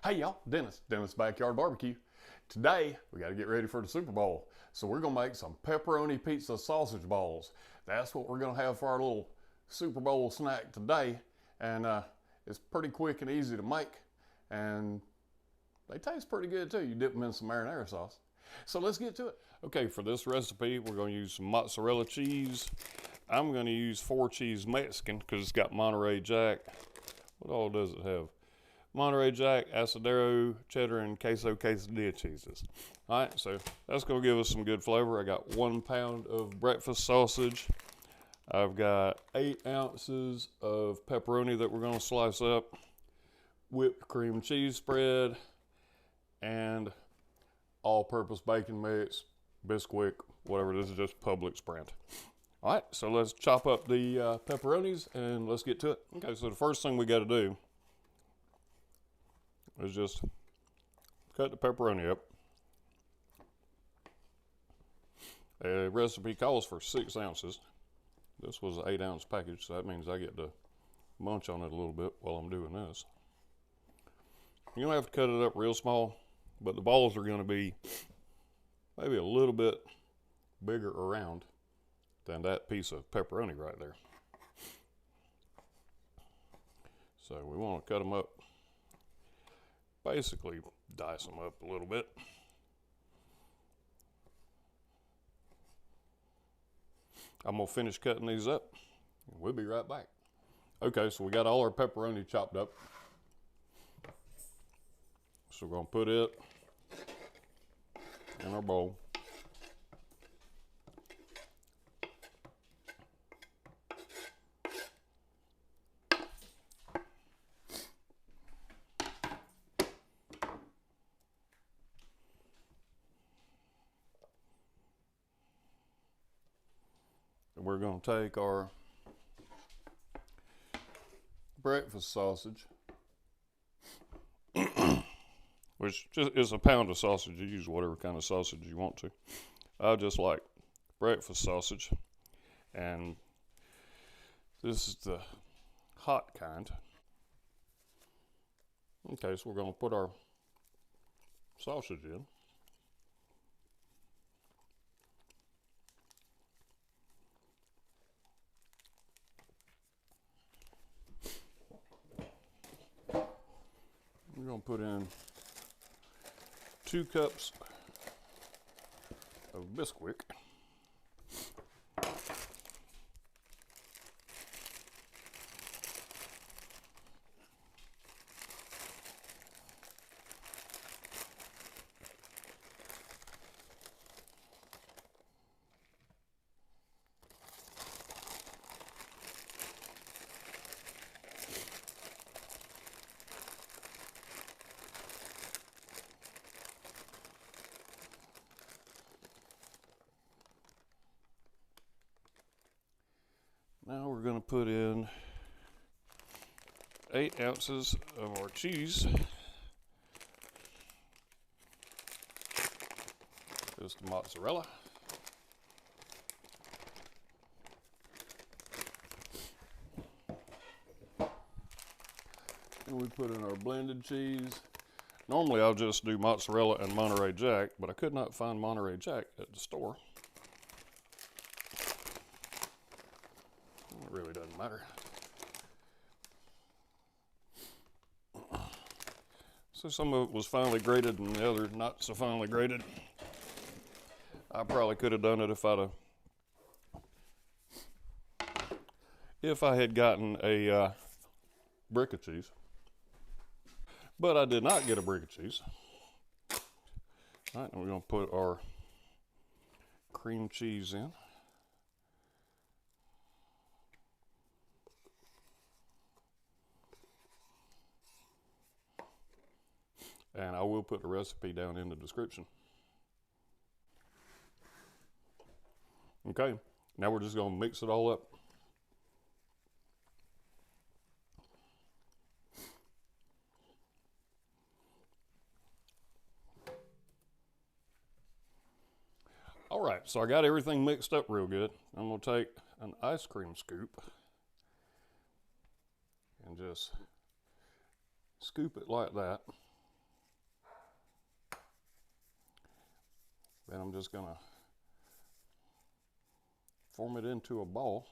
Hey y'all, Dennis Backyard Barbecue. Today, we got to get ready for the Super Bowl. So we're going to make some pepperoni pizza sausage balls. That's what we're going to have for our little Super Bowl snack today. And it's pretty quick and easy to make. And they taste pretty good too. You dip them in some marinara sauce. So let's get to it. Okay, for this recipe, we're going to use some mozzarella cheese. I'm going to use 4-cheese Mexican because it's got Monterey Jack. What all does it have? Monterey Jack, Asadero, cheddar, and queso quesadilla cheeses. All right, so that's going to give us some good flavor. I got 1 pound of breakfast sausage. I've got 8 ounces of pepperoni that we're going to slice up, whipped cream cheese spread, and all-purpose bacon mix, Bisquick, whatever. This is just Publix brand. All right, so let's chop up the pepperonis and let's get to it. Okay, so the first thing we got to do is just cut the pepperoni up. The recipe calls for 6 ounces. This was an 8-ounce package, so that means I get to munch on it a little bit while I'm doing this. You don't have to cut it up real small, but the balls are going to be maybe a little bit bigger around than that piece of pepperoni right there. So we want to cut them up, basically dice them up a little bit. I'm going to finish cutting these up and we'll be right back. Okay, so we got all our pepperoni chopped up. So we're going to put it in our bowl. And we're going to take our breakfast sausage, which just is a pound of sausage. You use whatever kind of sausage you want to. I just like breakfast sausage, and this is the hot kind. Okay, so we're going to put our sausage in. We're going to put in 2 cups of Bisquick. Now we're going to put in 8 ounces of our cheese. Just mozzarella. And we put in our blended cheese. Normally I'll just do mozzarella and Monterey Jack, but I could not find Monterey Jack at the store. It really doesn't matter. So some of it was finely grated and the other not so finely grated. I probably could have done it if I had gotten a brick of cheese. But I did not get a brick of cheese. All right, and we're going to put our cream cheese in. And I will put the recipe down in the description. Okay, now we're just going to mix it all up. All right, so I got everything mixed up real good. I'm going to take an ice cream scoop and just scoop it like that. Then I'm just gonna form it into a ball,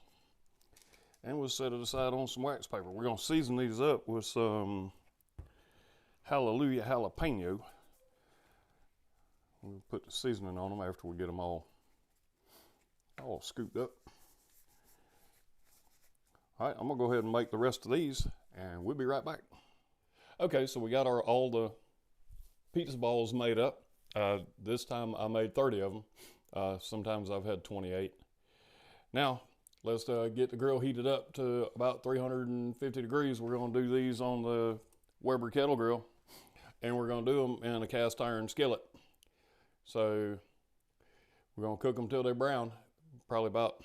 and we'll set it aside on some wax paper. We're gonna season these up with some Hallelujah jalapeno. We'll put the seasoning on them after we get them all scooped up. All right, I'm gonna go ahead and make the rest of these, and we'll be right back. Okay, so we got all the pizza balls made up. This time I made 30 of them. Sometimes I've had 28. Now, let's get the grill heated up to about 350 degrees. We're gonna do these on the Weber kettle grill, and we're gonna do them in a cast iron skillet. So we're gonna cook them till they're brown. Probably about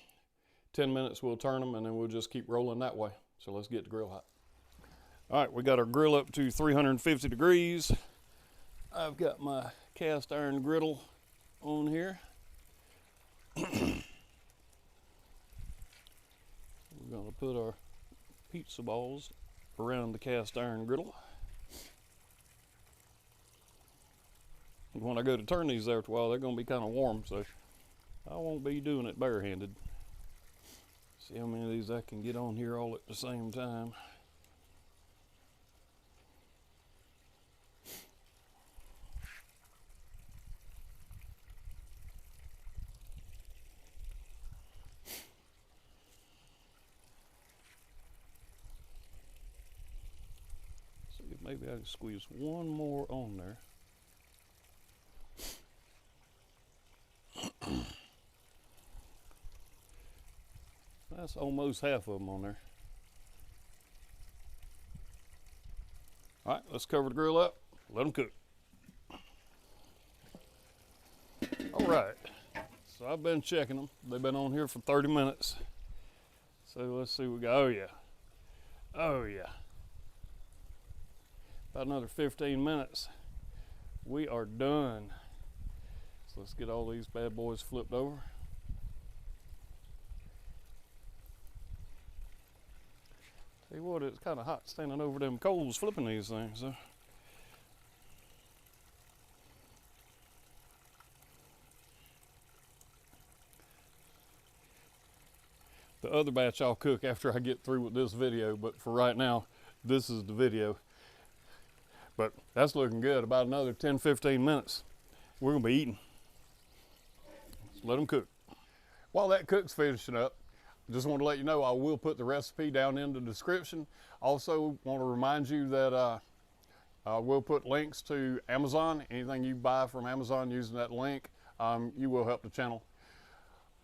10 minutes we'll turn them, and then we'll just keep rolling that way. So let's get the grill hot. All right, we got our grill up to 350 degrees. I've got my cast iron griddle on here. We're gonna put our pizza balls around the cast iron griddle. And when I go to turn these after a while, they're gonna be kind of warm, so I won't be doing it barehanded. See how many of these I can get on here all at the same time. See if maybe I can squeeze one more on there. That's almost half of them on there. All right, let's cover the grill up, let them cook. All right, so I've been checking them. They've been on here for 30 minutes. So let's see what we got. Oh yeah. About another 15 minutes. We are done. So let's get all these bad boys flipped over. Tell you what, it's kind of hot standing over them coals flipping these things. So. The other batch I'll cook after I get through with this video, but for right now, this is the video. But that's looking good. About another 10-15 minutes, we're gonna be eating. So let them cook. While that cook's finishing up, I just want to let you know I will put the recipe down in the description. Also want to remind you that I will put links to Amazon. Anything you buy from Amazon using that link, you will help the channel.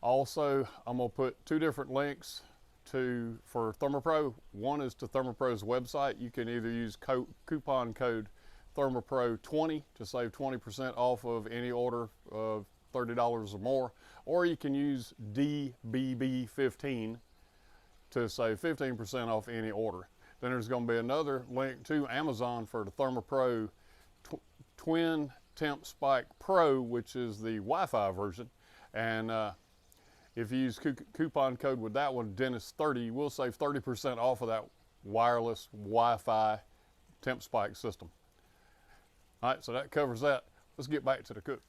Also, I'm gonna put two different links for ThermoPro. One is to ThermoPro's website. You can either use coupon code ThermoPro20 to save 20% off of any order of $30 or more, or you can use DBB15 to save 15% off any order. Then there's going to be another link to Amazon for the ThermoPro Twin Temp Spike Pro, which is the Wi-Fi version. And if you use coupon code with that one, Dennis30, you will save 30% off of that wireless Wi-Fi temp spike system. All right, so that covers that. Let's get back to the cook.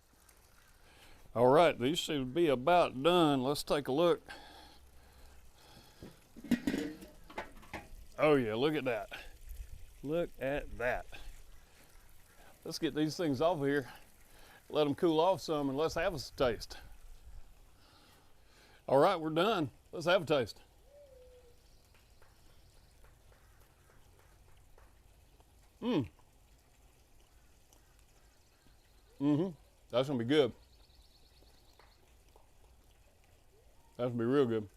All right, these should be about done. Let's take a look. Oh yeah, look at that. Look at that. Let's get these things off of here, let them cool off some, and let's have us a taste. All right, we're done. Let's have a taste. That's gonna be good. That's gonna be real good.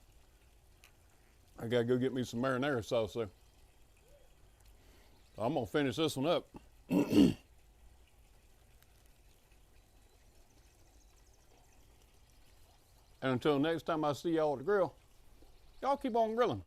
I gotta go get me some marinara sauce there. I'm gonna finish this one up. And until next time I see y'all at the grill, y'all keep on grilling.